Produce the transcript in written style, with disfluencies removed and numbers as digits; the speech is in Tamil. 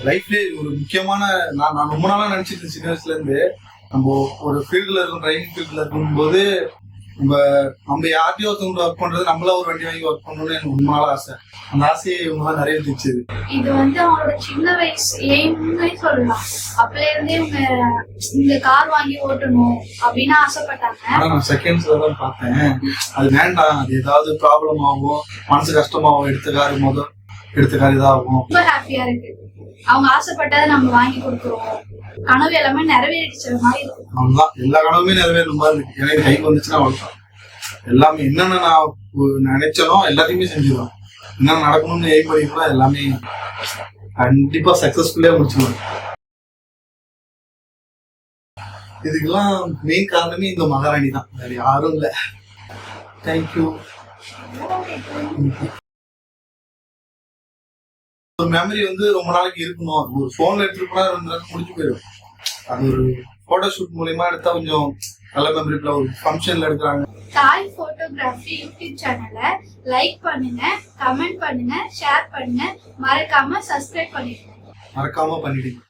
லைஃப்லயே ஒரு முக்கியமான நான் ரொம்ப நாளா நினைச்சிட்டு சின்ன வயசுல இருந்து நம்ம ஒரு ஃபீல்டுல இருக்கும், டிரைவிங் ஃபீல்டுல இருக்கும்போது நம்ம யார்ட்டையும் ஒருத்தவங்க ஒர்க் பண்றது, நம்மள ஒரு வண்டி வாங்கி ஒர்க் பண்ணணும்னு எனக்கு ரொம்ப நாள் ஆசை. அந்த ஆசையை இவங்க தான் நிறைய இருந்துச்சு. இது அவங்களோட சின்ன வயசு எய்ம்னே சொல்லலாம். அப்பல இருந்தே இவங்க இந்த கார் வாங்கி ஓட்டணும் அப்படின்னு ஆசைப்பட்டாங்க. ஆனா நான் செகண்ட்ஸ்ல தான் பார்த்தேன், அது வேண்டாம், அது ஏதாவது ப்ராப்ளம் ஆகும், மனசு கஷ்டமாகும், எடுத்த கார் இதாகும். ரொம்ப ஹாப்பியா இருக்கு. அவங்க ஆசைப்பட்டதை நம்ம வாங்கி கொடுக்குறோம். கனவு எல்லாமே நிறைவேறிடுச்ச மாதிரி இருக்கு. அவ்வளவுதான், எல்லா கனவுமே நிறைவேற மாதிரி இருக்கு. எனக்கு கைக்கு வந்துச்சுன்னா அவ்வளவுதான். எல்லாமே என்னென்ன நான் நினைச்சனோ எல்லாத்தையுமே செஞ்சிடும். என்ன நடக்கணும்னு எய்ம் பண்ணிக்கலாம், எல்லாமே கண்டிப்பா சக்சஸ்ஃபுல்லா முடிச்சிடுவேன். இதுக்கெல்லாம் மெயின் காரணமே இந்த மகாராணி தான், வேற யாரும் இல்லை. தேங்க்யூ. ஒரு மெமரி ரொம்ப நாளைக்கு இருக்கணும். ஒரு போன்ல எடுத்துட்டு போனா 2 நாள் முடிஞ்சு போயிடும். அது ஒரு போட்டோ ஷூட் மூலமா எடுத்தா கொஞ்சம் நல்ல மெமரி. ஒரு ஃபங்க்ஷன்ல எடுக்கிறாங்க. தாய் போட்டோகிராஃபி யூடியூப் சேனலை லைக் பண்ணுங்க, கமெண்ட் பண்ணுங்க, ஷேர் பண்ணுங்க, மறக்காம சப்ஸ்கிரைப் பண்ணிடுங்க. மறக்காம பண்ணிடுங்க.